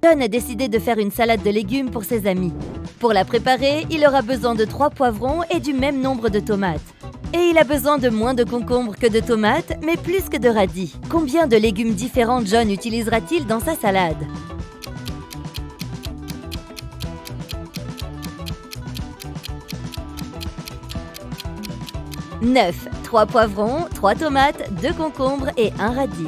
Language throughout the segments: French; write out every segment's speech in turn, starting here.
John a décidé de faire une salade de légumes pour ses amis. Pour la préparer, il aura besoin de 3 poivrons et du même nombre de tomates. Et il a besoin de moins de concombres que de tomates, mais plus que de radis. Combien de légumes différents John utilisera-t-il dans sa salade? 9. 3 poivrons, 3 tomates, 2 concombres et 1 radis.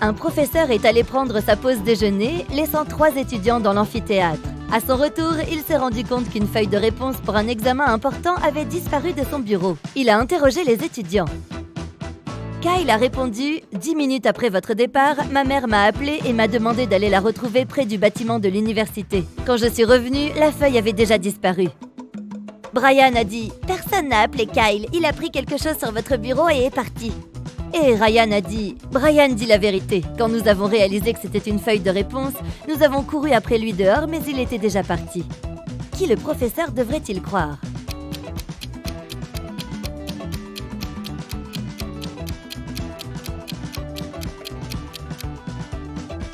Un professeur est allé prendre sa pause déjeuner, laissant 3 étudiants dans l'amphithéâtre. À son retour, il s'est rendu compte qu'une feuille de réponse pour un examen important avait disparu de son bureau. Il a interrogé les étudiants. Kyle a répondu « 10 minutes après votre départ, ma mère m'a appelé et m'a demandé d'aller la retrouver près du bâtiment de l'université. Quand je suis revenu, la feuille avait déjà disparu. » Brian a dit « Personne n'a appelé Kyle, il a pris quelque chose sur votre bureau et est parti. » Et Ryan a dit « Brian dit la vérité. Quand nous avons réalisé que c'était une feuille de réponse, nous avons couru après lui dehors, mais il était déjà parti. » Qui le professeur devrait-il croire?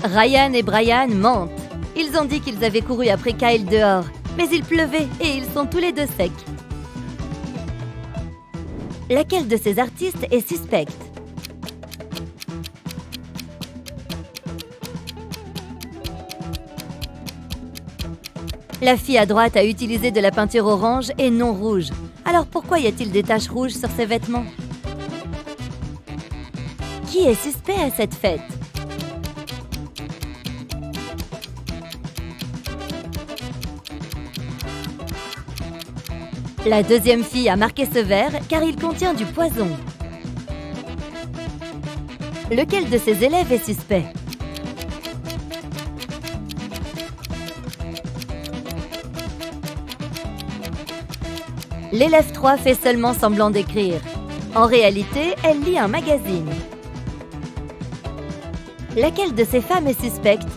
Ryan et Brian mentent. Ils ont dit qu'ils avaient couru après Kyle dehors, mais il pleuvait et ils sont tous les deux secs. Laquelle de ces artistes est suspecte? La fille à droite a utilisé de la peinture orange et non rouge. Alors pourquoi y a-t-il des taches rouges sur ses vêtements? Qui est suspect à cette fête? La deuxième fille a marqué ce verre car il contient du poison. Lequel de ses élèves est suspect? L'élève 3 fait seulement semblant d'écrire. En réalité, elle lit un magazine. Laquelle de ces femmes est suspecte?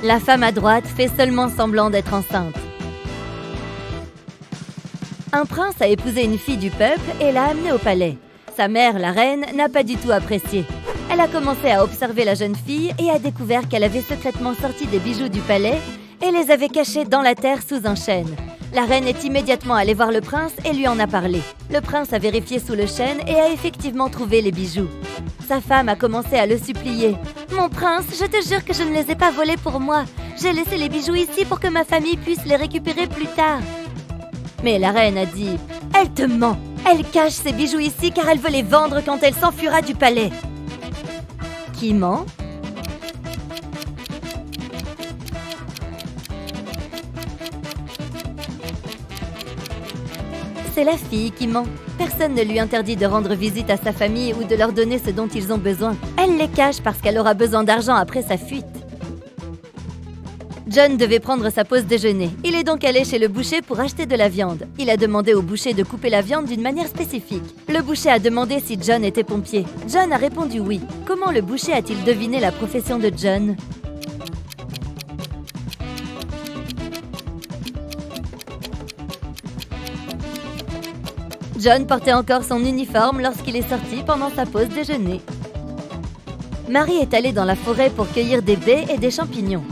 La femme à droite fait seulement semblant d'être enceinte. Un prince a épousé une fille du peuple et l'a amenée au palais. Sa mère, la reine, n'a pas du tout apprécié. Elle a commencé à observer la jeune fille et a découvert qu'elle avait secrètement sorti des bijoux du palais et les avait cachés dans la terre sous un chêne. La reine est immédiatement allée voir le prince et lui en a parlé. Le prince a vérifié sous le chêne et a effectivement trouvé les bijoux. Sa femme a commencé à le supplier. « Mon prince, je te jure que je ne les ai pas volés pour moi. J'ai laissé les bijoux ici pour que ma famille puisse les récupérer plus tard. » Mais la reine a dit « Elle te ment. Elle cache ses bijoux ici car elle veut les vendre quand elle s'enfuira du palais. » Qui ment? C'est la fille qui ment. Personne ne lui interdit de rendre visite à sa famille ou de leur donner ce dont ils ont besoin. Elle les cache parce qu'elle aura besoin d'argent après sa fuite. John devait prendre sa pause déjeuner. Il est donc allé chez le boucher pour acheter de la viande. Il a demandé au boucher de couper la viande d'une manière spécifique. Le boucher a demandé si John était pompier. John a répondu oui. Comment le boucher a-t-il deviné la profession de John? John portait encore son uniforme lorsqu'il est sorti pendant sa pause déjeuner. Marie est allée dans la forêt pour cueillir des baies et des champignons.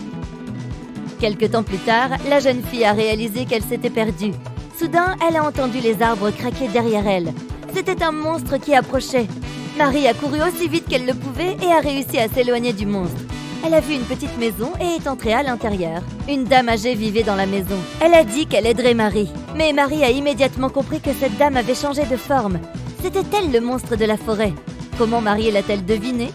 Quelque temps plus tard, la jeune fille a réalisé qu'elle s'était perdue. Soudain, elle a entendu les arbres craquer derrière elle. C'était un monstre qui approchait. Marie a couru aussi vite qu'elle le pouvait et a réussi à s'éloigner du monstre. Elle a vu une petite maison et est entrée à l'intérieur. Une dame âgée vivait dans la maison. Elle a dit qu'elle aiderait Marie. Mais Marie a immédiatement compris que cette dame avait changé de forme. C'était elle le monstre de la forêt. Comment Marie l'a-t-elle deviné?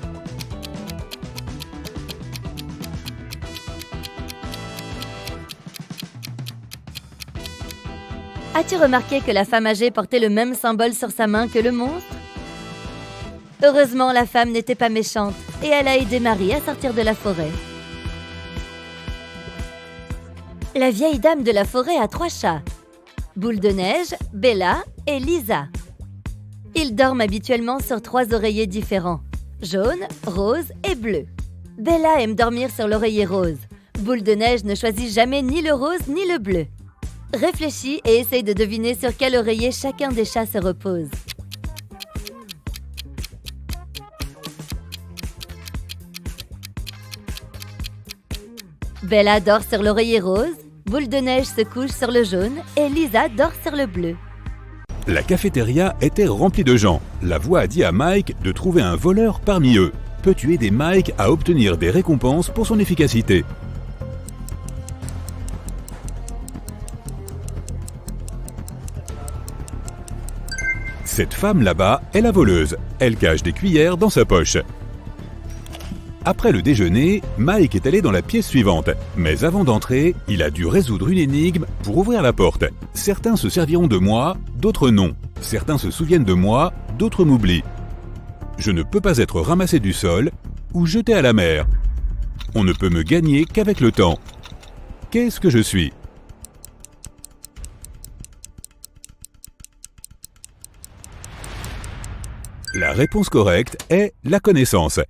As-tu remarqué que la femme âgée portait le même symbole sur sa main que le monstre? Heureusement, la femme n'était pas méchante et elle a aidé Marie à sortir de la forêt. La vieille dame de la forêt a 3 chats. Boule de neige, Bella et Lisa. Ils dorment habituellement sur 3 oreillers différents, jaune, rose et bleu. Bella aime dormir sur l'oreiller rose. Boule de neige ne choisit jamais ni le rose ni le bleu. Réfléchis et essaye de deviner sur quel oreiller chacun des chats se repose. Bella dort sur l'oreiller rose, Boule de Neige se couche sur le jaune et Lisa dort sur le bleu. La cafétéria était remplie de gens. La voix a dit à Mike de trouver un voleur parmi eux. Peux-tu aider Mike à obtenir des récompenses pour son efficacité? Cette femme là-bas est la voleuse. Elle cache des cuillères dans sa poche. Après le déjeuner, Mike est allé dans la pièce suivante. Mais avant d'entrer, il a dû résoudre une énigme pour ouvrir la porte. Certains se serviront de moi, d'autres non. Certains se souviennent de moi, d'autres m'oublient. Je ne peux pas être ramassé du sol ou jeté à la mer. On ne peut me gagner qu'avec le temps. Qu'est-ce que je suis? La réponse correcte est la connaissance.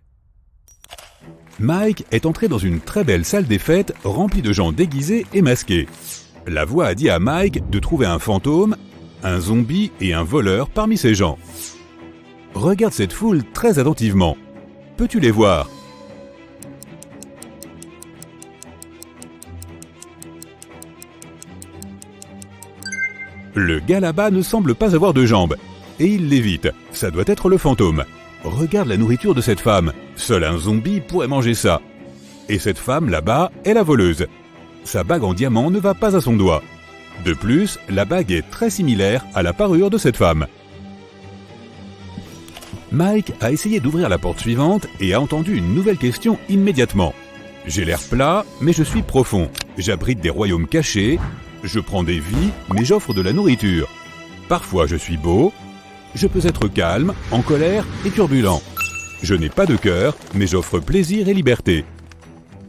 Mike est entré dans une très belle salle des fêtes remplie de gens déguisés et masqués. La voix a dit à Mike de trouver un fantôme, un zombie et un voleur parmi ces gens. Regarde cette foule très attentivement. Peux-tu les voir? Le gars là-bas ne semble pas avoir de jambes. Et il l'évite. Ça doit être le fantôme. Regarde la nourriture de cette femme. Seul un zombie pourrait manger ça. Et cette femme là-bas est la voleuse. Sa bague en diamant ne va pas à son doigt. De plus, la bague est très similaire à la parure de cette femme. Mike a essayé d'ouvrir la porte suivante et a entendu une nouvelle question immédiatement. J'ai l'air plat, mais je suis profond. J'abrite des royaumes cachés. Je prends des vies, mais j'offre de la nourriture. Parfois je suis beau. Je peux être calme, en colère et turbulent. Je n'ai pas de cœur, mais j'offre plaisir et liberté.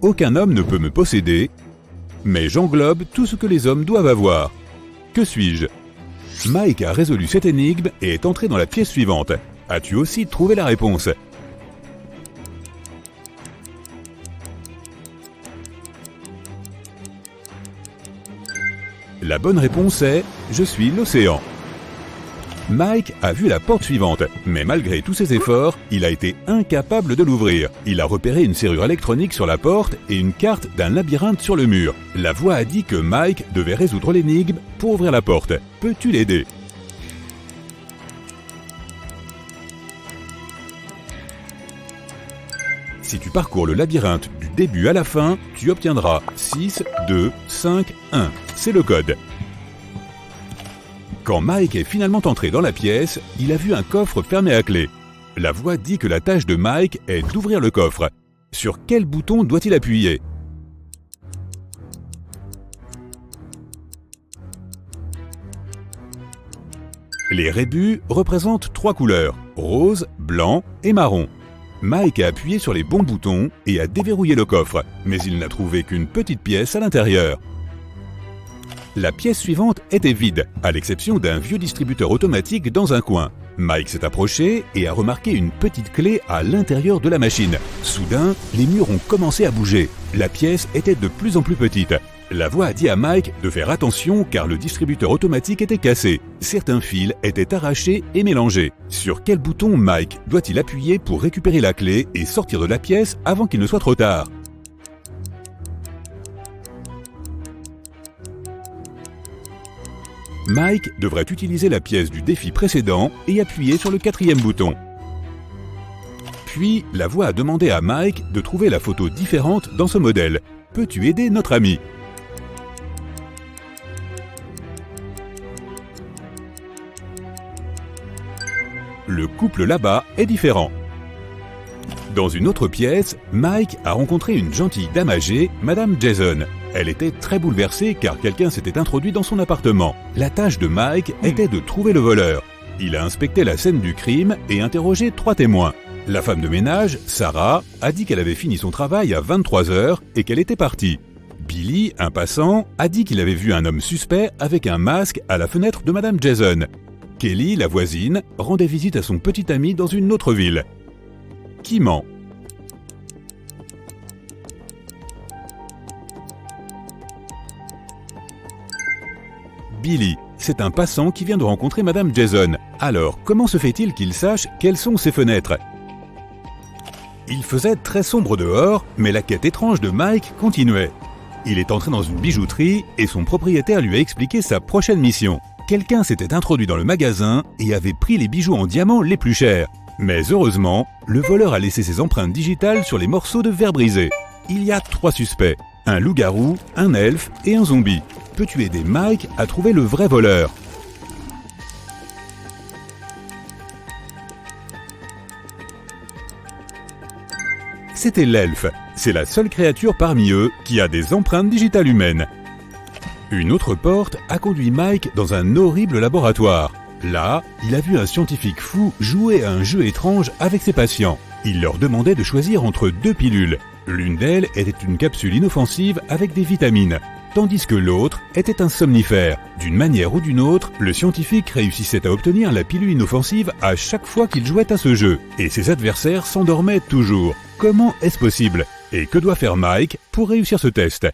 Aucun homme ne peut me posséder, mais j'englobe tout ce que les hommes doivent avoir. Que suis-je? Mike a résolu cette énigme et est entré dans la pièce suivante. As-tu aussi trouvé la réponse? La bonne réponse est « Je suis l'océan ». Mike a vu la porte suivante, mais malgré tous ses efforts, il a été incapable de l'ouvrir. Il a repéré une serrure électronique sur la porte et une carte d'un labyrinthe sur le mur. La voix a dit que Mike devait résoudre l'énigme pour ouvrir la porte. Peux-tu l'aider? Si tu parcours le labyrinthe du début à la fin, tu obtiendras 6, 2, 5, 1. C'est le code. Quand Mike est finalement entré dans la pièce, il a vu un coffre fermé à clé. La voix dit que la tâche de Mike est d'ouvrir le coffre. Sur quel bouton doit-il appuyer? Les rébus représentent 3 couleurs, rose, blanc et marron. Mike a appuyé sur les bons boutons et a déverrouillé le coffre, mais il n'a trouvé qu'une petite pièce à l'intérieur. La pièce suivante était vide, à l'exception d'un vieux distributeur automatique dans un coin. Mike s'est approché et a remarqué une petite clé à l'intérieur de la machine. Soudain, les murs ont commencé à bouger. La pièce était de plus en plus petite. La voix a dit à Mike de faire attention car le distributeur automatique était cassé. Certains fils étaient arrachés et mélangés. Sur quel bouton Mike doit-il appuyer pour récupérer la clé et sortir de la pièce avant qu'il ne soit trop tard? Mike devrait utiliser la pièce du défi précédent et appuyer sur le 4e bouton. Puis, la voix a demandé à Mike de trouver la photo différente dans ce modèle. Peux-tu aider notre ami? Le couple là-bas est différent. Dans une autre pièce, Mike a rencontré une gentille dame âgée, Madame Jason. Elle était très bouleversée car quelqu'un s'était introduit dans son appartement. La tâche de Mike était de trouver le voleur. Il a inspecté la scène du crime et interrogé 3 témoins. La femme de ménage, Sarah, a dit qu'elle avait fini son travail à 23 h et qu'elle était partie. Billy, un passant, a dit qu'il avait vu un homme suspect avec un masque à la fenêtre de Madame Jason. Kelly, la voisine, rendait visite à son petit ami dans une autre ville. Qui ment? Billy. C'est un passant qui vient de rencontrer Madame Jason. Alors, comment se fait-il qu'il sache quelles sont ses fenêtres? Il faisait très sombre dehors, mais la quête étrange de Mike continuait. Il est entré dans une bijouterie et son propriétaire lui a expliqué sa prochaine mission. Quelqu'un s'était introduit dans le magasin et avait pris les bijoux en diamant les plus chers. Mais heureusement, le voleur a laissé ses empreintes digitales sur les morceaux de verre brisés. Il y a 3 suspects, un loup-garou, un elfe et un zombie. Peux-tu aider Mike à trouver le vrai voleur? C'était l'elfe. C'est la seule créature parmi eux qui a des empreintes digitales humaines. Une autre porte a conduit Mike dans un horrible laboratoire. Là, il a vu un scientifique fou jouer à un jeu étrange avec ses patients. Il leur demandait de choisir entre 2 pilules. L'une d'elles était une capsule inoffensive avec des vitamines, tandis que l'autre était un somnifère. D'une manière ou d'une autre, le scientifique réussissait à obtenir la pilule inoffensive à chaque fois qu'il jouait à ce jeu, et ses adversaires s'endormaient toujours. Comment est-ce possible? Et que doit faire Mike pour réussir ce test?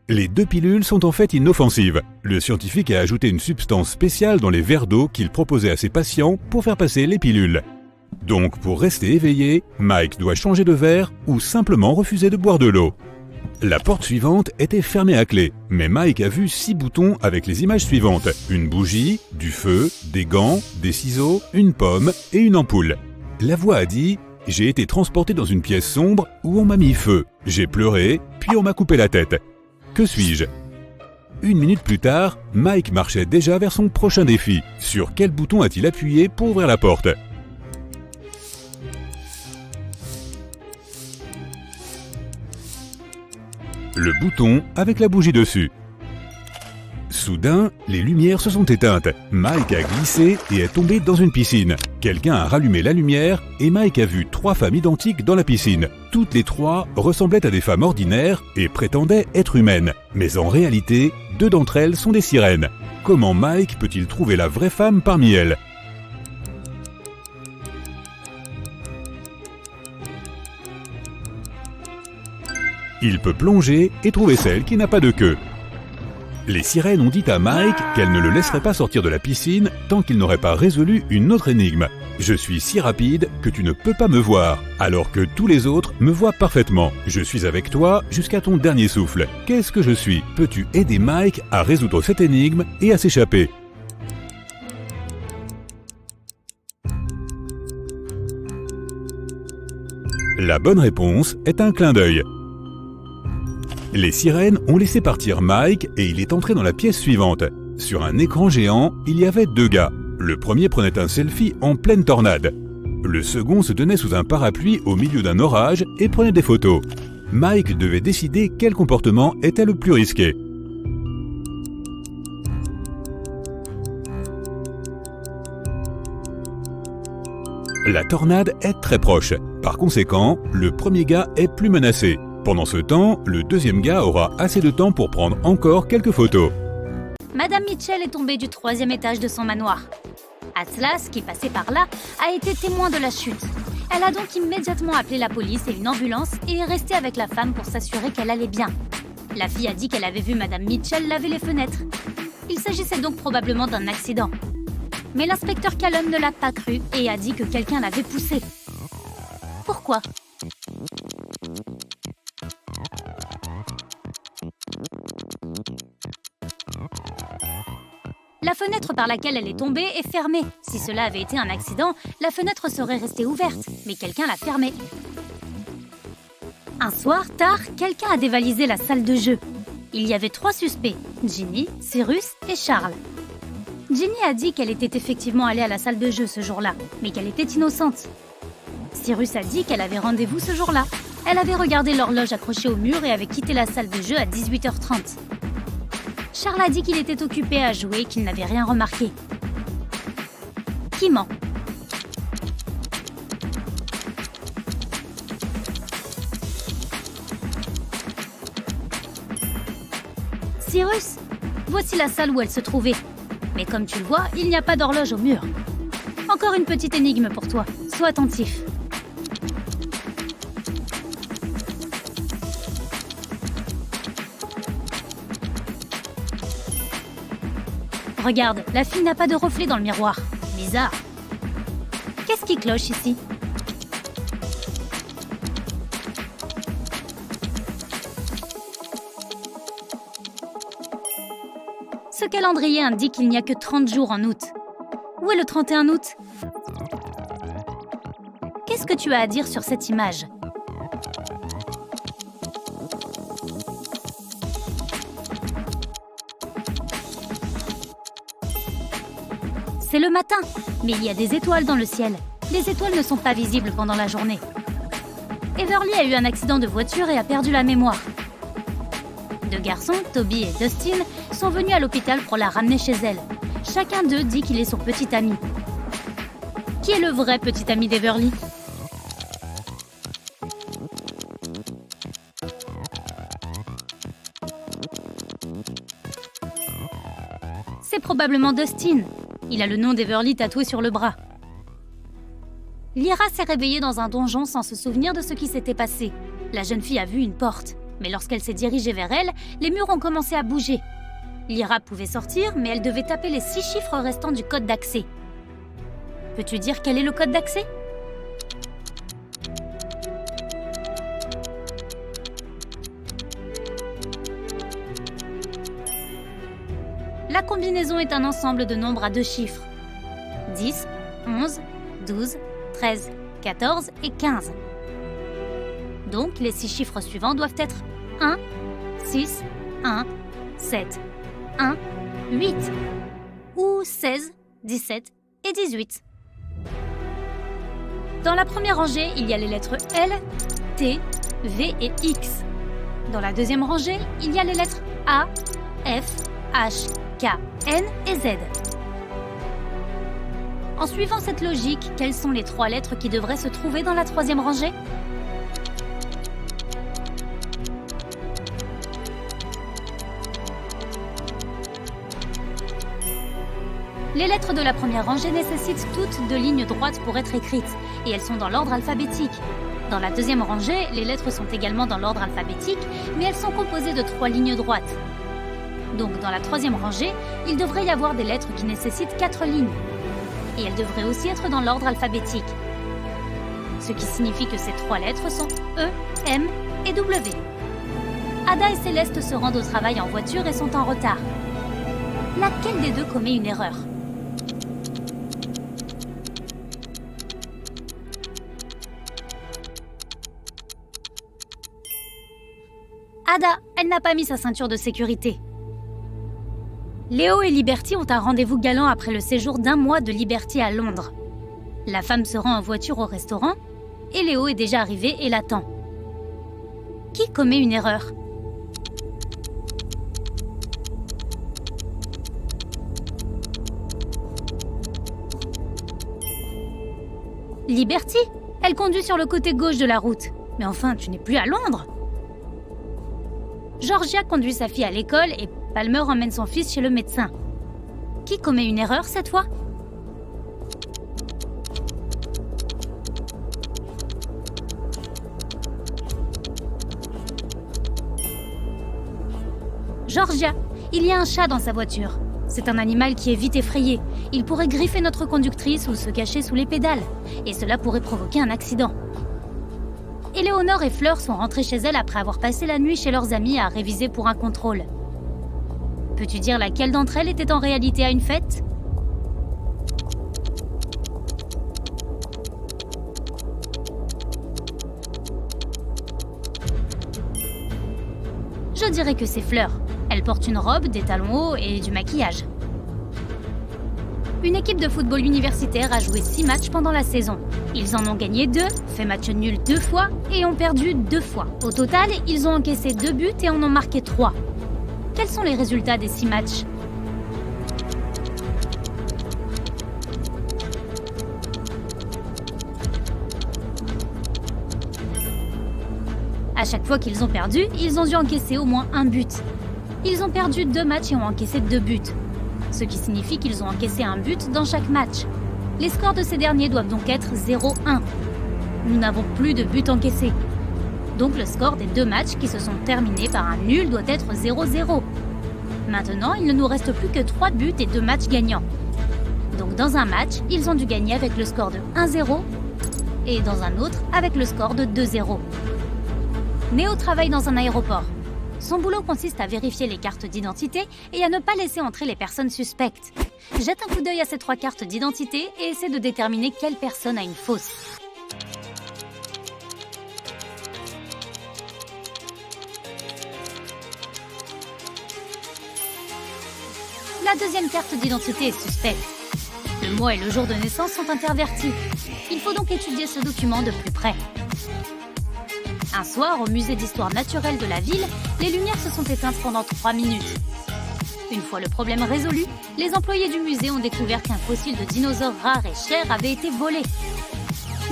Les 2 pilules sont en fait inoffensives. Le scientifique a ajouté une substance spéciale dans les verres d'eau qu'il proposait à ses patients pour faire passer les pilules. Donc pour rester éveillé, Mike doit changer de verre ou simplement refuser de boire de l'eau. La porte suivante était fermée à clé, mais Mike a vu 6 boutons avec les images suivantes. Une bougie, du feu, des gants, des ciseaux, une pomme et une ampoule. La voix a dit « J'ai été transporté dans une pièce sombre où on m'a mis feu. J'ai pleuré, puis on m'a coupé la tête. Que suis-je » 1 minute plus tard, Mike marchait déjà vers son prochain défi. Sur quel bouton a-t-il appuyé pour ouvrir la porte? Le bouton avec la bougie dessus. Soudain, les lumières se sont éteintes. Mike a glissé et est tombé dans une piscine. Quelqu'un a rallumé la lumière et Mike a vu 3 femmes identiques dans la piscine. Toutes les 3 ressemblaient à des femmes ordinaires et prétendaient être humaines. Mais en réalité, 2 d'entre elles sont des sirènes. Comment Mike peut-il trouver la vraie femme parmi elles? Il peut plonger et trouver celle qui n'a pas de queue. Les sirènes ont dit à Mike qu'elles ne le laisseraient pas sortir de la piscine tant qu'il n'aurait pas résolu une autre énigme. Je suis si rapide que tu ne peux pas me voir, alors que tous les autres me voient parfaitement. Je suis avec toi jusqu'à ton dernier souffle. Qu'est-ce que je suis? Peux-tu aider Mike à résoudre cette énigme et à s'échapper? La bonne réponse est un clin d'œil. Les sirènes ont laissé partir Mike et il est entré dans la pièce suivante. Sur un écran géant, il y avait 2 gars. Le premier prenait un selfie en pleine tornade. Le second se tenait sous un parapluie au milieu d'un orage et prenait des photos. Mike devait décider quel comportement était le plus risqué. La tornade est très proche. Par conséquent, le premier gars est plus menacé. Pendant ce temps, le deuxième gars aura assez de temps pour prendre encore quelques photos. Madame Mitchell est tombée du 3e étage de son manoir. Atlas, qui passait par là, a été témoin de la chute. Elle a donc immédiatement appelé la police et une ambulance et est restée avec la femme pour s'assurer qu'elle allait bien. La fille a dit qu'elle avait vu Madame Mitchell laver les fenêtres. Il s'agissait donc probablement d'un accident. Mais l'inspecteur Callum ne l'a pas cru et a dit que quelqu'un l'avait poussée. Pourquoi ? La fenêtre par laquelle elle est tombée est fermée. Si cela avait été un accident, la fenêtre serait restée ouverte, mais quelqu'un l'a fermée. Un soir, tard, quelqu'un a dévalisé la salle de jeu. Il y avait 3 suspects, Ginny, Cyrus et Charles. Ginny a dit qu'elle était effectivement allée à la salle de jeu ce jour-là, mais qu'elle était innocente. Cyrus a dit qu'elle avait rendez-vous ce jour-là. Elle avait regardé l'horloge accrochée au mur et avait quitté la salle de jeu à 18h30. Charles a dit qu'il était occupé à jouer et qu'il n'avait rien remarqué. Qui ment ? Cyrus, voici la salle où elle se trouvait. Mais comme tu le vois, il n'y a pas d'horloge au mur. Encore une petite énigme pour toi. Sois attentif. Regarde, la fille n'a pas de reflet dans le miroir. Bizarre. Qu'est-ce qui cloche ici? Ce calendrier indique qu'il n'y a que 30 jours en août. Où est le 31 août? Qu'est-ce que tu as à dire sur cette image? C'est le matin, mais il y a des étoiles dans le ciel. Les étoiles ne sont pas visibles pendant la journée. Everly a eu un accident de voiture et a perdu la mémoire. Deux garçons, Toby et Dustin, sont venus à l'hôpital pour la ramener chez elle. Chacun d'eux dit qu'il est son petit ami. Qui est le vrai petit ami d'Everly? C'est probablement Dustin. Il a le nom d'Everly tatoué sur le bras. Lyra s'est réveillée dans un donjon sans se souvenir de ce qui s'était passé. La jeune fille a vu une porte, mais lorsqu'elle s'est dirigée vers elle, les murs ont commencé à bouger. Lyra pouvait sortir, mais elle devait taper les 6 chiffres restants du code d'accès. Peux-tu dire quel est le code d'accès? La combinaison est un ensemble de nombres à 2 chiffres. 10, 11, 12, 13, 14 et 15. Donc, les 6 chiffres suivants doivent être 1, 6, 1, 7, 1, 8. Ou 16, 17 et 18. Dans la première rangée, il y a les lettres L, T, V et X. Dans la deuxième rangée, il y a les lettres A, F, H, K, N et Z. En suivant cette logique, quelles sont les 3 lettres qui devraient se trouver dans la troisième rangée? Les lettres de la première rangée nécessitent toutes 2 lignes droites pour être écrites, et elles sont dans l'ordre alphabétique. Dans la deuxième rangée, les lettres sont également dans l'ordre alphabétique, mais elles sont composées de 3 lignes droites. Donc dans la troisième rangée, il devrait y avoir des lettres qui nécessitent 4 lignes. Et elles devraient aussi être dans l'ordre alphabétique. Ce qui signifie que ces 3 lettres sont E, M et W. Ada et Céleste se rendent au travail en voiture et sont en retard. Laquelle des deux commet une erreur? Ada, elle n'a pas mis sa ceinture de sécurité. Léo et Liberty ont un rendez-vous galant après le séjour d'1 mois de Liberty à Londres. La femme se rend en voiture au restaurant et Léo est déjà arrivé et l'attend. Qui commet une erreur? Liberty, elle conduit sur le côté gauche de la route. Mais enfin, tu n'es plus à Londres. Georgia conduit sa fille à l'école et Palmer emmène son fils chez le médecin. Qui commet une erreur cette fois? Georgia, il y a un chat dans sa voiture. C'est un animal qui est vite effrayé. Il pourrait griffer notre conductrice ou se cacher sous les pédales. Et cela pourrait provoquer un accident. Éléonore et Fleur sont rentrées chez elles après avoir passé la nuit chez leurs amis à réviser pour un contrôle. Peux-tu dire laquelle d'entre elles était en réalité à une fête? Je dirais que c'est Fleur. Elle porte une robe, des talons hauts et du maquillage. Une équipe de football universitaire a joué 6 matchs pendant la saison. Ils en ont gagné 2, fait match nul 2 fois et ont perdu 2 fois. Au total, ils ont encaissé 2 buts et en ont marqué 3. Quels sont les résultats des 6 matchs? À chaque fois qu'ils ont perdu, ils ont dû encaisser au moins 1 but. Ils ont perdu 2 matchs et ont encaissé 2 buts. Ce qui signifie qu'ils ont encaissé 1 but dans chaque match. Les scores de ces derniers doivent donc être 0-1. Nous n'avons plus de buts encaissés. Donc le score des 2 matchs qui se sont terminés par un nul doit être 0-0. Maintenant, il ne nous reste plus que 3 buts et 2 matchs gagnants. Donc dans un match, ils ont dû gagner avec le score de 1-0 et dans un autre avec le score de 2-0. Néo travaille dans un aéroport. Son boulot consiste à vérifier les cartes d'identité et à ne pas laisser entrer les personnes suspectes. Jette un coup d'œil à ces 3 cartes d'identité et essaie de déterminer quelle personne a une fausse. La deuxième carte d'identité est suspecte. Le mois et le jour de naissance sont intervertis. Il faut donc étudier ce document de plus près. Un soir, au musée d'histoire naturelle de la ville, les lumières se sont éteintes pendant 3 minutes. Une fois le problème résolu, les employés du musée ont découvert qu'un fossile de dinosaure rare et cher avait été volé.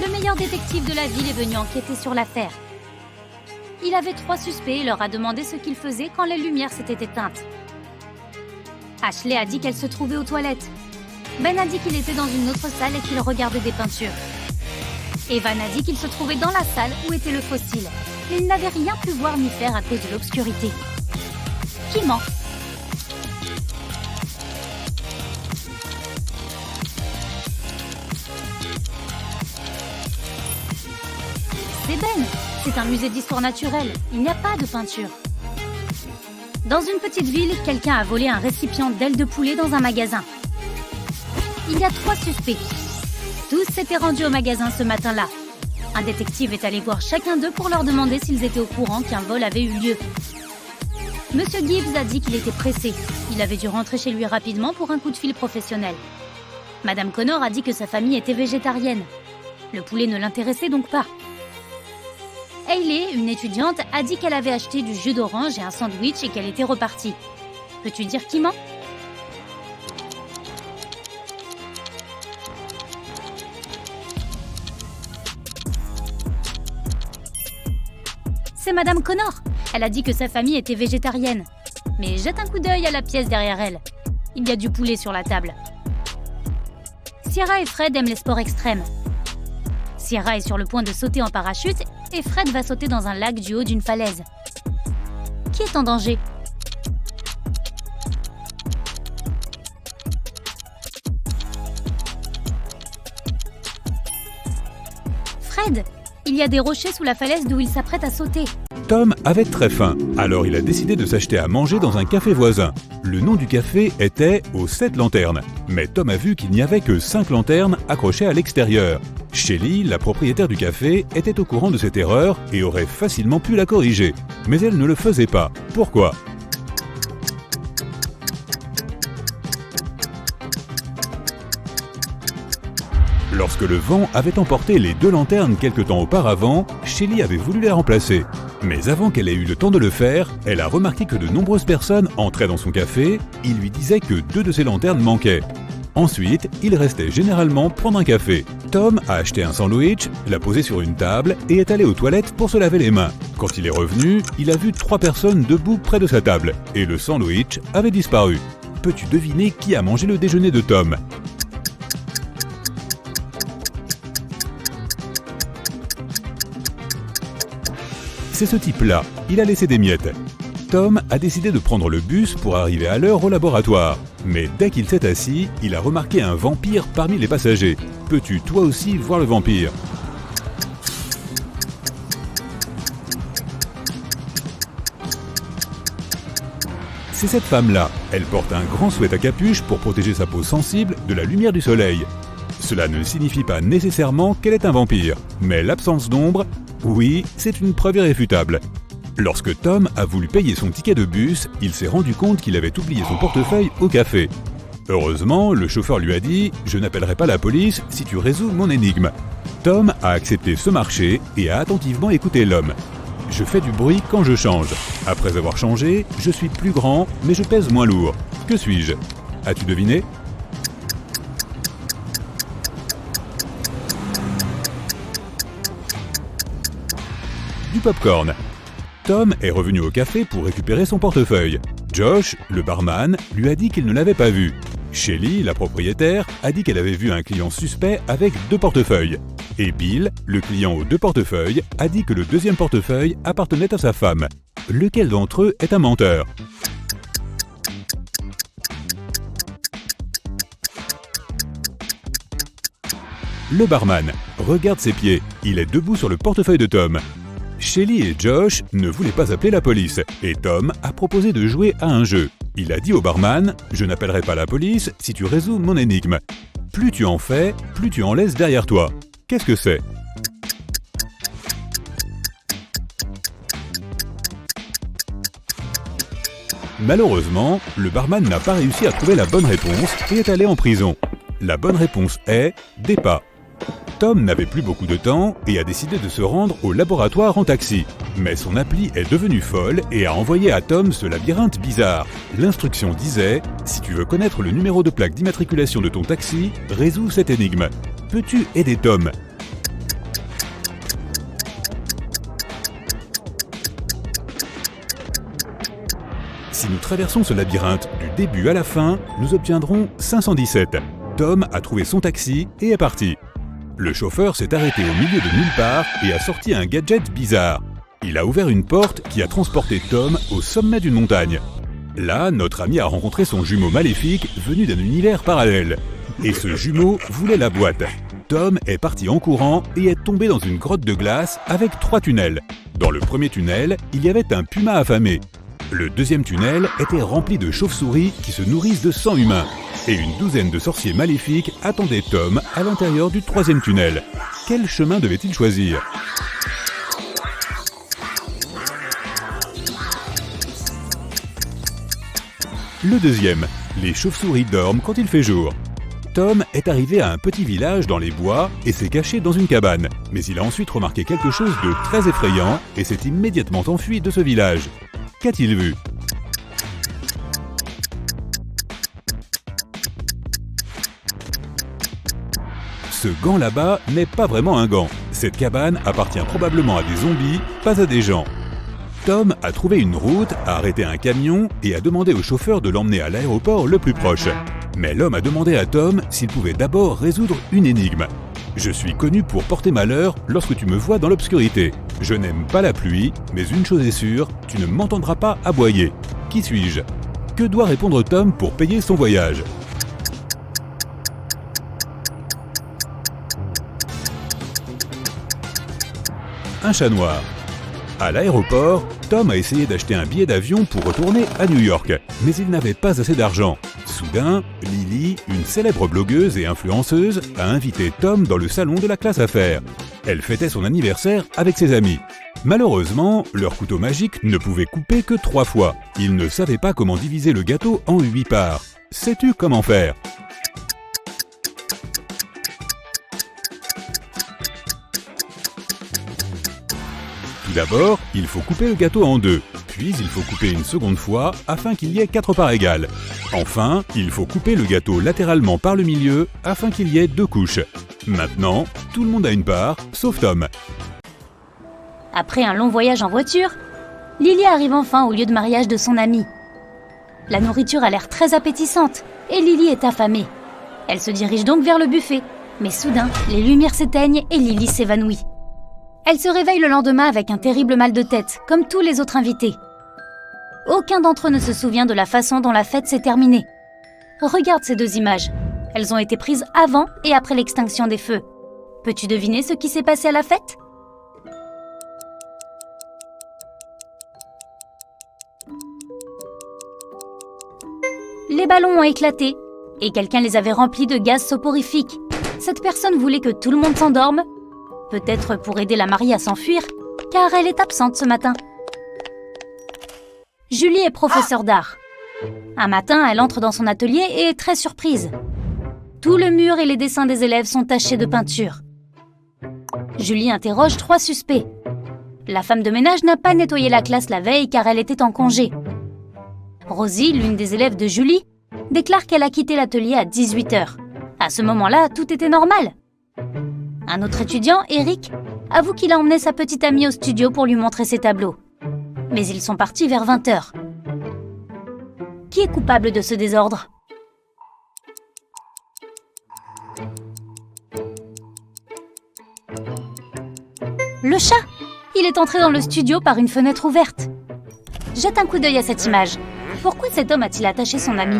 Le meilleur détective de la ville est venu enquêter sur l'affaire. Il avait 3 suspects et leur a demandé ce qu'ils faisaient quand les lumières s'étaient éteintes. Ashley a dit qu'elle se trouvait aux toilettes. Ben a dit qu'il était dans une autre salle et qu'il regardait des peintures. Evan a dit qu'il se trouvait dans la salle où était le fossile, mais il n'avait rien pu voir ni faire à cause de l'obscurité. Qui ment? C'est Ben. C'est un musée d'histoire naturelle. Il n'y a pas de peinture. Dans une petite ville, quelqu'un a volé un récipient d'ailes de poulet dans un magasin. Il y a 3 suspects. Tous s'étaient rendus au magasin ce matin-là. Un détective est allé voir chacun d'eux pour leur demander s'ils étaient au courant qu'un vol avait eu lieu. Monsieur Gibbs a dit qu'il était pressé. Il avait dû rentrer chez lui rapidement pour un coup de fil professionnel. Madame Connor a dit que sa famille était végétarienne. Le poulet ne l'intéressait donc pas. Hayley, une étudiante, a dit qu'elle avait acheté du jus d'orange et un sandwich et qu'elle était repartie. Peux-tu dire qui ment? C'est Madame Connor. Elle a dit que sa famille était végétarienne. Mais jette un coup d'œil à la pièce derrière elle. Il y a du poulet sur la table. Sierra et Fred aiment les sports extrêmes. Sierra est sur le point de sauter en parachute et Fred va sauter dans un lac du haut d'une falaise. Qui est en danger? Fred! Il y a des rochers sous la falaise d'où il s'apprête à sauter. Tom avait très faim, alors il a décidé de s'acheter à manger dans un café voisin. Le nom du café était aux 7 lanternes, mais Tom a vu qu'il n'y avait que 5 lanternes accrochées à l'extérieur. Shelly, la propriétaire du café, était au courant de cette erreur et aurait facilement pu la corriger. Mais elle ne le faisait pas. Pourquoi ? Lorsque le vent avait emporté les 2 lanternes quelque temps auparavant, Shelly avait voulu les remplacer. Mais avant qu'elle ait eu le temps de le faire, elle a remarqué que de nombreuses personnes entraient dans son café, ils lui disaient que 2 de ses lanternes manquaient. Ensuite, il restait généralement prendre un café. Tom a acheté un sandwich, l'a posé sur une table et est allé aux toilettes pour se laver les mains. Quand il est revenu, il a vu 3 personnes debout près de sa table et le sandwich avait disparu. Peux-tu deviner qui a mangé le déjeuner de Tom ? C'est ce type-là, il a laissé des miettes. Tom a décidé de prendre le bus pour arriver à l'heure au laboratoire. Mais dès qu'il s'est assis, il a remarqué un vampire parmi les passagers. Peux-tu toi aussi voir le vampire ? C'est cette femme-là. Elle porte un grand sweat à capuche pour protéger sa peau sensible de la lumière du soleil. Cela ne signifie pas nécessairement qu'elle est un vampire, mais l'absence d'ombre, oui, c'est une preuve irréfutable. Lorsque Tom a voulu payer son ticket de bus, il s'est rendu compte qu'il avait oublié son portefeuille au café. Heureusement, le chauffeur lui a dit « Je n'appellerai pas la police si tu résous mon énigme ». Tom a accepté ce marché et a attentivement écouté l'homme. « Je fais du bruit quand je change. Après avoir changé, je suis plus grand, mais je pèse moins lourd. Que suis-je ? As-tu deviné ? » Du popcorn. Tom est revenu au café pour récupérer son portefeuille. Josh, le barman, lui a dit qu'il ne l'avait pas vu. Shelly, la propriétaire, a dit qu'elle avait vu un client suspect avec 2 portefeuilles. Et Bill, le client aux 2 portefeuilles, a dit que le 2e portefeuille appartenait à sa femme. Lequel d'entre eux est un menteur ? Le barman. Regarde ses pieds. Il est debout sur le portefeuille de Tom. Shelly et Josh ne voulaient pas appeler la police et Tom a proposé de jouer à un jeu. Il a dit au barman « Je n'appellerai pas la police si tu résous mon énigme. Plus tu en fais, plus tu en laisses derrière toi. » Qu'est-ce que c'est ? Malheureusement, le barman n'a pas réussi à trouver la bonne réponse et est allé en prison. La bonne réponse est des pas. Tom n'avait plus beaucoup de temps et a décidé de se rendre au laboratoire en taxi. Mais son appli est devenue folle et a envoyé à Tom ce labyrinthe bizarre. L'instruction disait « Si tu veux connaître le numéro de plaque d'immatriculation de ton taxi, résous cette énigme. Peux-tu aider Tom ?» Si nous traversons ce labyrinthe du début à la fin, nous obtiendrons 517. Tom a trouvé son taxi et est parti. Le chauffeur s'est arrêté au milieu de nulle part et a sorti un gadget bizarre. Il a ouvert une porte qui a transporté Tom au sommet d'une montagne. Là, notre ami a rencontré son jumeau maléfique venu d'un univers parallèle. Et ce jumeau voulait la boîte. Tom est parti en courant et est tombé dans une grotte de glace avec 3 tunnels. Dans le premier tunnel, il y avait un puma affamé. Le deuxième tunnel était rempli de chauves-souris qui se nourrissent de sang humain. Et une douzaine de sorciers maléfiques attendaient Tom à l'intérieur du troisième tunnel. Quel chemin devait-il choisir ? Le deuxième, les chauves-souris dorment quand il fait jour. Tom est arrivé à un petit village dans les bois et s'est caché dans une cabane. Mais il a ensuite remarqué quelque chose de très effrayant et s'est immédiatement enfui de ce village. Qu'a-t-il vu ? Ce gant là-bas n'est pas vraiment un gant. Cette cabane appartient probablement à des zombies, pas à des gens. Tom a trouvé une route, a arrêté un camion et a demandé au chauffeur de l'emmener à l'aéroport le plus proche. Mais l'homme a demandé à Tom s'il pouvait d'abord résoudre une énigme. Je suis connu pour porter malheur lorsque tu me vois dans l'obscurité. Je n'aime pas la pluie, mais une chose est sûre, tu ne m'entendras pas aboyer. Qui suis-je ? Que doit répondre Tom pour payer son voyage ? Un chat noir. À l'aéroport, Tom a essayé d'acheter un billet d'avion pour retourner à New York, mais il n'avait pas assez d'argent. Soudain, Lily, une célèbre blogueuse et influenceuse, a invité Tom dans le salon de la classe affaires. Elle fêtait son anniversaire avec ses amis. Malheureusement, leur couteau magique ne pouvait couper que 3 fois. Ils ne savaient pas comment diviser le gâteau en 8 parts. Sais-tu comment faire ? Tout d'abord, il faut couper le gâteau en 2, puis il faut couper une seconde fois afin qu'il y ait 4 parts égales. Enfin, il faut couper le gâteau latéralement par le milieu afin qu'il y ait 2 couches. Maintenant, tout le monde a une part, sauf Tom. Après un long voyage en voiture, Lily arrive enfin au lieu de mariage de son amie. La nourriture a l'air très appétissante et Lily est affamée. Elle se dirige donc vers le buffet, mais soudain, les lumières s'éteignent et Lily s'évanouit. Elle se réveille le lendemain avec un terrible mal de tête, comme tous les autres invités. Aucun d'entre eux ne se souvient de la façon dont la fête s'est terminée. Regarde ces 2 images. Elles ont été prises avant et après l'extinction des feux. Peux-tu deviner ce qui s'est passé à la fête ? Les ballons ont éclaté et quelqu'un les avait remplis de gaz soporifique. Cette personne voulait que tout le monde s'endorme, peut-être pour aider la mariée à s'enfuir, car elle est absente ce matin. Julie est professeure d'art. Un matin, elle entre dans son atelier et est très surprise. Tout le mur et les dessins des élèves sont tachés de peinture. Julie interroge 3 suspects. La femme de ménage n'a pas nettoyé la classe la veille car elle était en congé. Rosie, l'une des élèves de Julie, déclare qu'elle a quitté l'atelier à 18h. À ce moment-là, tout était normal. Un autre étudiant, Eric, avoue qu'il a emmené sa petite amie au studio pour lui montrer ses tableaux. Mais ils sont partis vers 20h. Qui est coupable de ce désordre ? Le chat ! Il est entré dans le studio par une fenêtre ouverte. Jette un coup d'œil à cette image. Pourquoi cet homme a-t-il attaché son ami ?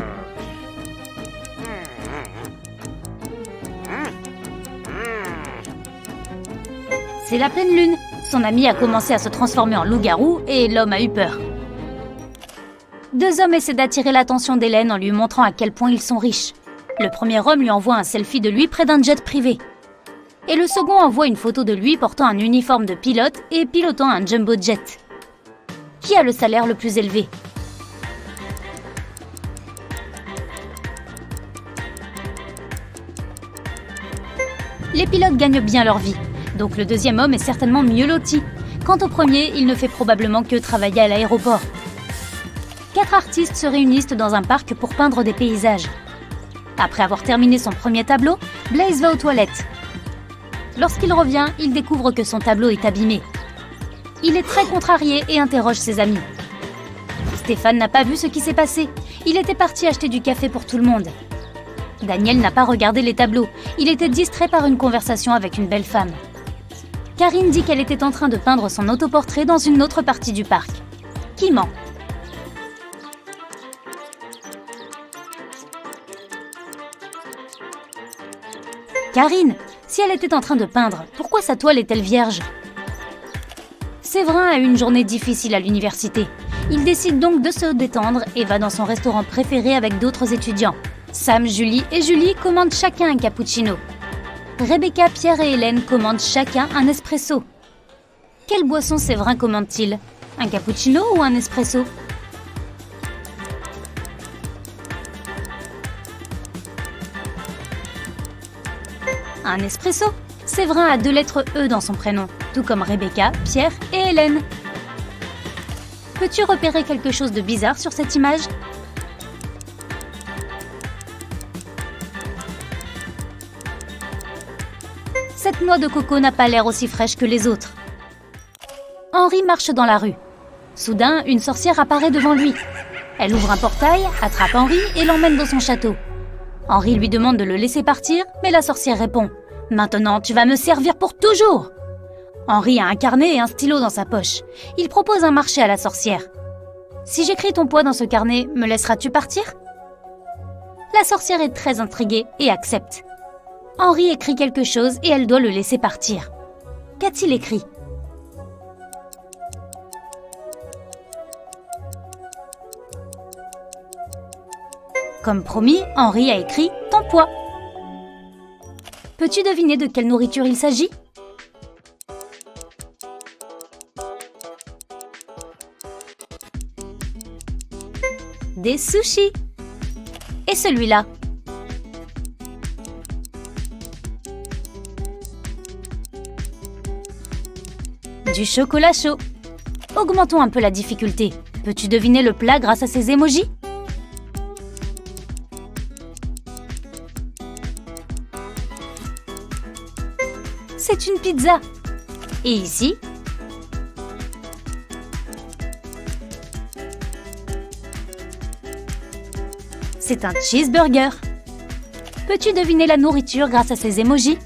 C'est la pleine lune. Son ami a commencé à se transformer en loup-garou et l'homme a eu peur. Deux hommes essaient d'attirer l'attention d'Hélène en lui montrant à quel point ils sont riches. Le premier homme lui envoie un selfie de lui près d'un jet privé. Et le second envoie une photo de lui portant un uniforme de pilote et pilotant un jumbo jet. Qui a le salaire le plus élevé? Les pilotes gagnent bien leur vie, donc le deuxième homme est certainement mieux loti. Quant au premier, il ne fait probablement que travailler à l'aéroport. 4 artistes se réunissent dans un parc pour peindre des paysages. Après avoir terminé son premier tableau, Blaze va aux toilettes. Lorsqu'il revient, il découvre que son tableau est abîmé. Il est très contrarié et interroge ses amis. Stéphane n'a pas vu ce qui s'est passé. Il était parti acheter du café pour tout le monde. Daniel n'a pas regardé les tableaux. Il était distrait par une conversation avec une belle femme. Karine dit qu'elle était en train de peindre son autoportrait dans une autre partie du parc. Qui ment? Karine, si elle était en train de peindre, pourquoi sa toile est-elle vierge? Séverin a eu une journée difficile à l'université. Il décide donc de se détendre et va dans son restaurant préféré avec d'autres étudiants. Sam, Julie et Julie commandent chacun un cappuccino. Rebecca, Pierre et Hélène commandent chacun un espresso. Quelle boisson Séverin commande-t-il? Un cappuccino ou un espresso? Un espresso. Séverin a 2 lettres E dans son prénom, tout comme Rebecca, Pierre et Hélène. Peux-tu repérer quelque chose de bizarre sur cette image? Cette noix de coco n'a pas l'air aussi fraîche que les autres. Henri marche dans la rue. Soudain, une sorcière apparaît devant lui. Elle ouvre un portail, attrape Henri et l'emmène dans son château. Henri lui demande de le laisser partir, mais la sorcière répond « Maintenant, tu vas me servir pour toujours !» Henri a un carnet et un stylo dans sa poche. Il propose un marché à la sorcière. « Si j'écris ton poids dans ce carnet, me laisseras-tu partir ?» La sorcière est très intriguée et accepte. Henri écrit quelque chose et elle doit le laisser partir. Qu'a-t-il écrit? Comme promis, Henri a écrit « ton poids ». Peux-tu deviner de quelle nourriture il s'agit? Des sushis. Et celui-là? Du chocolat chaud. Augmentons un peu la difficulté. Peux-tu deviner le plat grâce à ces émojis? C'est une pizza. Et ici? C'est un cheeseburger. Peux-tu deviner la nourriture grâce à ces émojis?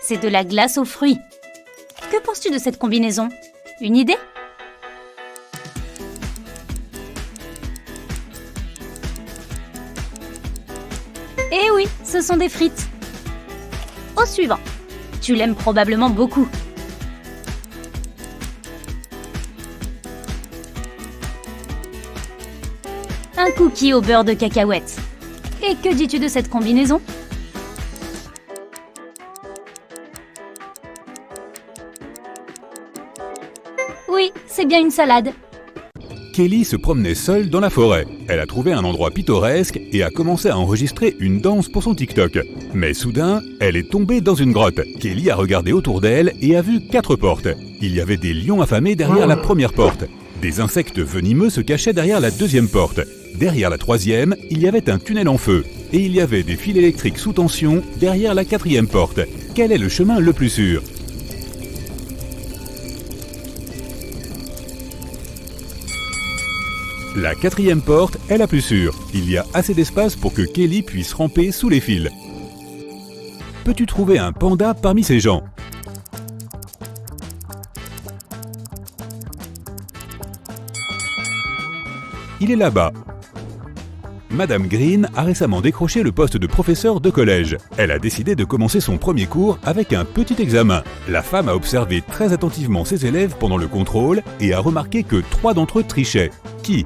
C'est de la glace aux fruits. Que penses-tu de cette combinaison? Une idée? Eh oui, ce sont des frites. Au suivant. Tu l'aimes probablement beaucoup. Un cookie au beurre de cacahuète. Et que dis-tu de cette combinaison? Oui, c'est bien une salade. Kelly se promenait seule dans la forêt. Elle a trouvé un endroit pittoresque et a commencé à enregistrer une danse pour son TikTok. Mais soudain, elle est tombée dans une grotte. Kelly a regardé autour d'elle et a vu 4 portes. Il y avait des lions affamés derrière la première porte. Des insectes venimeux se cachaient derrière la deuxième porte. Derrière la troisième, il y avait un tunnel en feu. Et il y avait des fils électriques sous tension derrière la quatrième porte. Quel est le chemin le plus sûr? La quatrième porte est la plus sûre. Il y a assez d'espace pour que Kelly puisse ramper sous les fils. Peux-tu trouver un panda parmi ces gens? Il est là-bas. Madame Green a récemment décroché le poste de professeur de collège. Elle a décidé de commencer son premier cours avec un petit examen. La femme a observé très attentivement ses élèves pendant le contrôle et a remarqué que 3 d'entre eux trichaient. Qui ?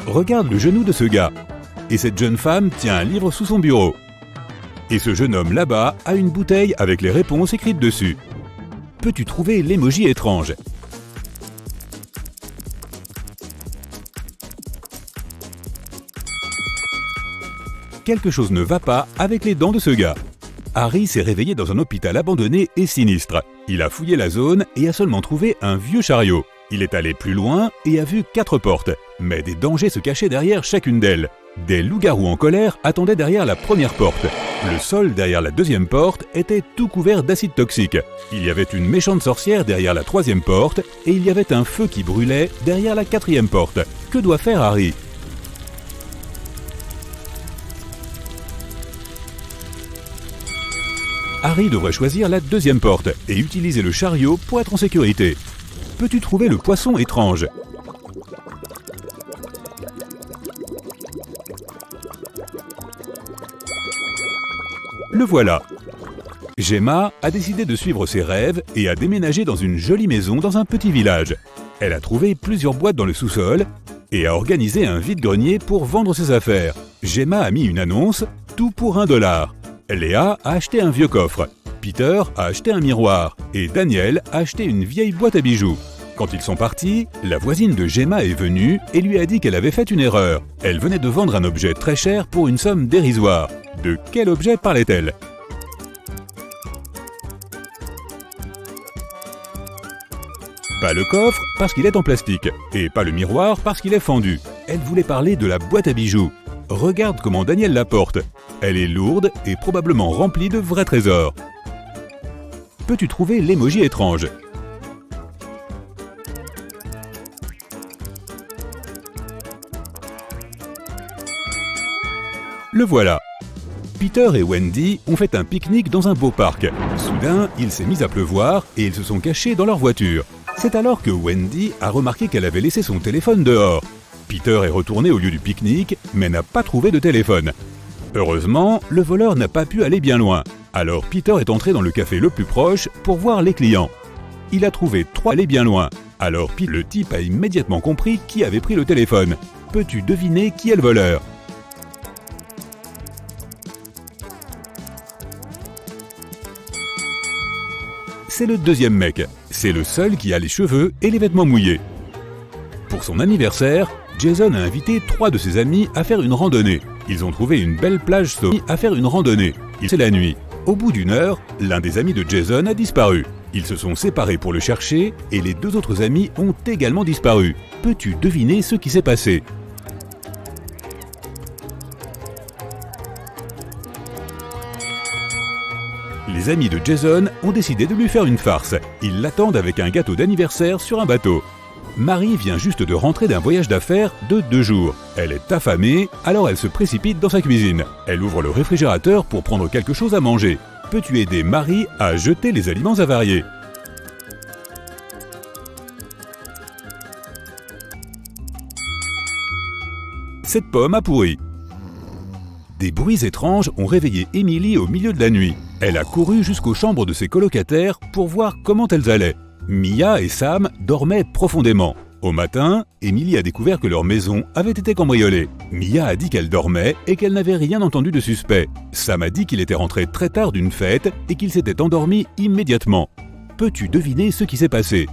Regarde le genou de ce gars. Et cette jeune femme tient un livre sous son bureau. Et ce jeune homme là-bas a une bouteille avec les réponses écrites dessus. Peux-tu trouver l'emoji étrange ? Quelque chose ne va pas avec les dents de ce gars. Harry s'est réveillé dans un hôpital abandonné et sinistre. Il a fouillé la zone et a seulement trouvé un vieux chariot. Il est allé plus loin et a vu 4 portes, mais des dangers se cachaient derrière chacune d'elles. Des loups-garous en colère attendaient derrière la première porte. Le sol derrière la deuxième porte était tout couvert d'acide toxique. Il y avait une méchante sorcière derrière la troisième porte et il y avait un feu qui brûlait derrière la 4e porte. Que doit faire Harry ? Harry devrait choisir la 2e porte et utiliser le chariot pour être en sécurité. Peux-tu trouver le poisson étrange ? Le voilà. Gemma a décidé de suivre ses rêves et a déménagé dans une jolie maison dans un petit village. Elle a trouvé plusieurs boîtes dans le sous-sol et a organisé un vide-grenier pour vendre ses affaires. Gemma a mis une annonce « Tout pour $1 ». Léa a acheté un vieux coffre. Peter a acheté un miroir et Daniel a acheté une vieille boîte à bijoux. Quand ils sont partis, la voisine de Gemma est venue et lui a dit qu'elle avait fait une erreur. Elle venait de vendre un objet très cher pour une somme dérisoire. De quel objet parlait-elle ? Pas le coffre parce qu'il est en plastique et pas le miroir parce qu'il est fendu. Elle voulait parler de la boîte à bijoux. Regarde comment Daniel la porte. Elle est lourde et probablement remplie de vrais trésors. Peux-tu trouver l'emoji étrange ? Le voilà. Peter et Wendy ont fait un pique-nique dans un beau parc. Soudain, il s'est mis à pleuvoir et ils se sont cachés dans leur voiture. C'est alors que Wendy a remarqué qu'elle avait laissé son téléphone dehors. Peter est retourné au lieu du pique-nique, mais n'a pas trouvé de téléphone. Heureusement, le voleur n'a pas pu aller bien loin. Alors Peter est entré dans le café le plus proche pour voir les clients. Il a trouvé 3 aller bien loin. Alors le type a immédiatement compris qui avait pris le téléphone. Peux-tu deviner qui est le voleur ? C'est le 2e mec. C'est le seul qui a les cheveux et les vêtements mouillés. Pour son anniversaire, Jason a invité 3 de ses amis à faire une randonnée. Ils ont trouvé une belle plage sauvage à faire une randonnée. C'est la nuit. Au bout d'1 heure, l'un des amis de Jason a disparu. Ils se sont séparés pour le chercher et les 2 autres amis ont également disparu. Peux-tu deviner ce qui s'est passé ? Les amis de Jason ont décidé de lui faire une farce. Ils l'attendent avec un gâteau d'anniversaire sur un bateau. Marie vient juste de rentrer d'un voyage d'affaires de 2 jours. Elle est affamée, alors elle se précipite dans sa cuisine. Elle ouvre le réfrigérateur pour prendre quelque chose à manger. Peux-tu aider Marie à jeter les aliments avariés ? Cette pomme a pourri. Des bruits étranges ont réveillé Emily au milieu de la nuit. Elle a couru jusqu'aux chambres de ses colocataires pour voir comment elles allaient. Mia et Sam dormaient profondément. Au matin, Emily a découvert que leur maison avait été cambriolée. Mia a dit qu'elle dormait et qu'elle n'avait rien entendu de suspect. Sam a dit qu'il était rentré très tard d'une fête et qu'il s'était endormi immédiatement. Peux-tu deviner ce qui s'est passé ?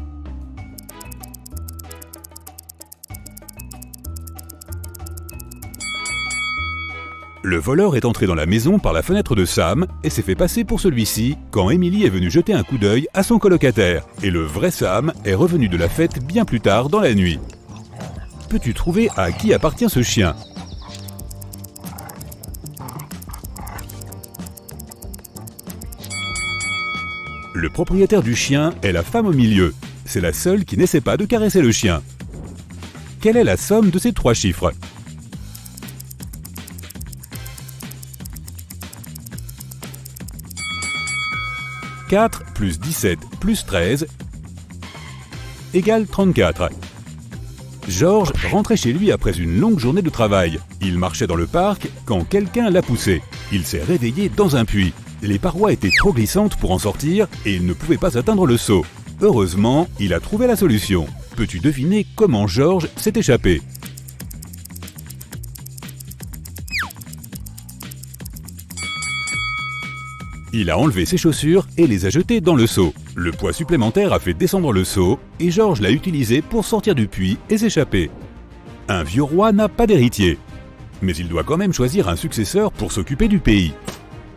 Le voleur est entré dans la maison par la fenêtre de Sam et s'est fait passer pour celui-ci quand Emily est venue jeter un coup d'œil à son colocataire. Et le vrai Sam est revenu de la fête bien plus tard dans la nuit. Peux-tu trouver à qui appartient ce chien ? Le propriétaire du chien est la femme au milieu. C'est la seule qui n'essaie pas de caresser le chien. Quelle est la somme de ces 3 chiffres ? 4 plus 17 plus 13. égale 34. Georges rentrait chez lui après une longue journée de travail. Il marchait dans le parc quand quelqu'un l'a poussé. Il s'est réveillé dans un puits. Les parois étaient trop glissantes pour en sortir et il ne pouvait pas atteindre le seau. Heureusement, il a trouvé la solution. Peux-tu deviner comment Georges s'est échappé ? Il a enlevé ses chaussures et les a jetées dans le seau. Le poids supplémentaire a fait descendre le seau et Georges l'a utilisé pour sortir du puits et s'échapper. Un vieux roi n'a pas d'héritier, mais il doit quand même choisir un successeur pour s'occuper du pays.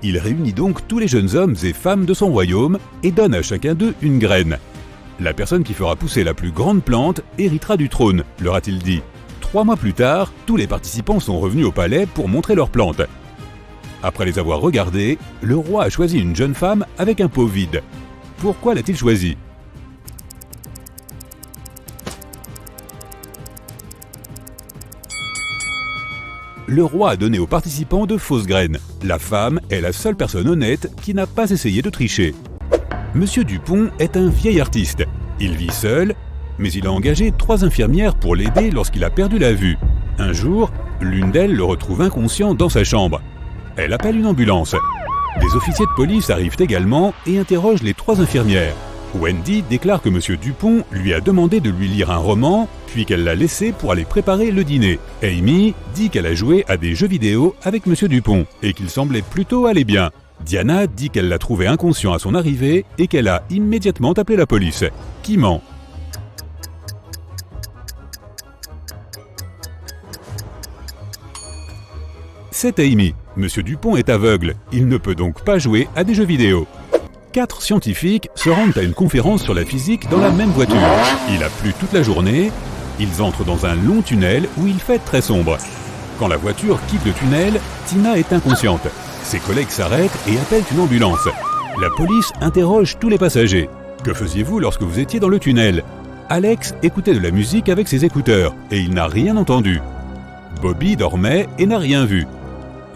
Il réunit donc tous les jeunes hommes et femmes de son royaume et donne à chacun d'eux une graine. La personne qui fera pousser la plus grande plante héritera du trône, leur a-t-il dit. 3 mois plus tard, tous les participants sont revenus au palais pour montrer leurs plantes. Après les avoir regardées, le roi a choisi une jeune femme avec un pot vide. Pourquoi l'a-t-il choisie ? Le roi a donné aux participants de fausses graines. La femme est la seule personne honnête qui n'a pas essayé de tricher. Monsieur Dupont est un vieil artiste. Il vit seul, mais il a engagé 3 infirmières pour l'aider lorsqu'il a perdu la vue. Un jour, l'une d'elles le retrouve inconscient dans sa chambre. Elle appelle une ambulance. Des officiers de police arrivent également et interrogent les 3 infirmières. Wendy déclare que Monsieur Dupont lui a demandé de lui lire un roman, puis qu'elle l'a laissé pour aller préparer le dîner. Amy dit qu'elle a joué à des jeux vidéo avec Monsieur Dupont et qu'il semblait plutôt aller bien. Diana dit qu'elle l'a trouvé inconscient à son arrivée et qu'elle a immédiatement appelé la police. Qui ment ? C'est Amy. Monsieur Dupont est aveugle, il ne peut donc pas jouer à des jeux vidéo. 4 scientifiques se rendent à une conférence sur la physique dans la même voiture. Il a plu toute la journée, ils entrent dans un long tunnel où il fait très sombre. Quand la voiture quitte le tunnel, Tina est inconsciente. Ses collègues s'arrêtent et appellent une ambulance. La police interroge tous les passagers. Que faisiez-vous lorsque vous étiez dans le tunnel ? Alex écoutait de la musique avec ses écouteurs et il n'a rien entendu. Bobby dormait et n'a rien vu.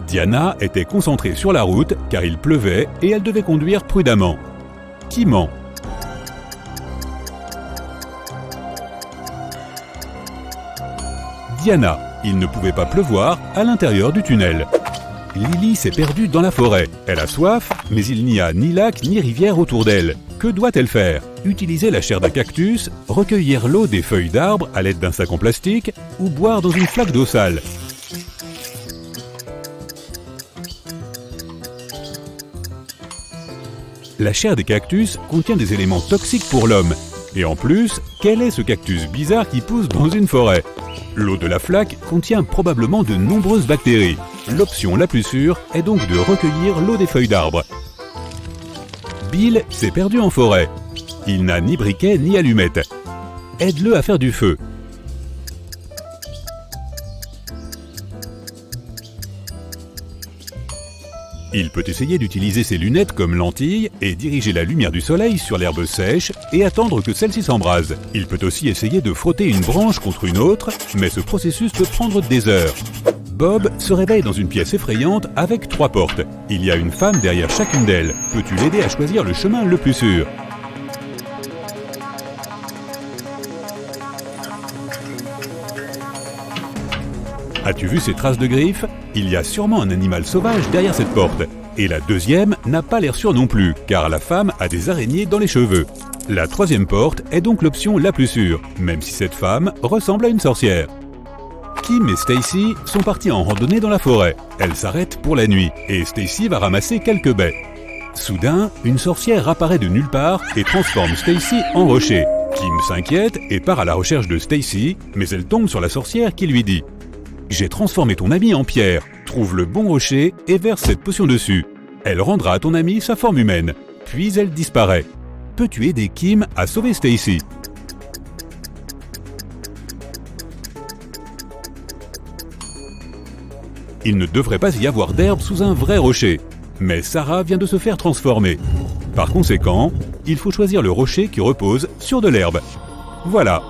Diana était concentrée sur la route car il pleuvait et elle devait conduire prudemment. Qui ment ? Diana, il ne pouvait pas pleuvoir à l'intérieur du tunnel. Lily s'est perdue dans la forêt. Elle a soif, mais il n'y a ni lac ni rivière autour d'elle. Que doit-elle faire ? Utiliser la chair d'un cactus, recueillir l'eau des feuilles d'arbres à l'aide d'un sac en plastique ou boire dans une flaque d'eau sale ? La chair des cactus contient des éléments toxiques pour l'homme. Et en plus, quel est ce cactus bizarre qui pousse dans une forêt ? L'eau de la flaque contient probablement de nombreuses bactéries. L'option la plus sûre est donc de recueillir l'eau des feuilles d'arbres. Bill s'est perdu en forêt. Il n'a ni briquet ni allumette. Aide-le à faire du feu. Il peut essayer d'utiliser ses lunettes comme lentilles et diriger la lumière du soleil sur l'herbe sèche et attendre que celle-ci s'embrase. Il peut aussi essayer de frotter une branche contre une autre, mais ce processus peut prendre des heures. Bob se réveille dans une pièce effrayante avec 3 portes. Il y a une femme derrière chacune d'elles. Peux-tu l'aider à choisir le chemin le plus sûr ? As-tu vu ces traces de griffes ? Il y a sûrement un animal sauvage derrière cette porte. Et la deuxième n'a pas l'air sûre non plus, car la femme a des araignées dans les cheveux. La 3e porte est donc l'option la plus sûre, même si cette femme ressemble à une sorcière. Kim et Stacy sont partis en randonnée dans la forêt. Elles s'arrêtent pour la nuit, et Stacy va ramasser quelques baies. Soudain, une sorcière apparaît de nulle part et transforme Stacy en rocher. Kim s'inquiète et part à la recherche de Stacy, mais elle tombe sur la sorcière qui lui dit « J'ai transformé ton ami en pierre. Trouve le bon rocher et verse cette potion dessus. Elle rendra à ton ami sa forme humaine. » Puis elle disparaît. Peux-tu aider Kim à sauver Stacy ? Il ne devrait pas y avoir d'herbe sous un vrai rocher. Mais Sarah vient de se faire transformer. Par conséquent, il faut choisir le rocher qui repose sur de l'herbe. Voilà,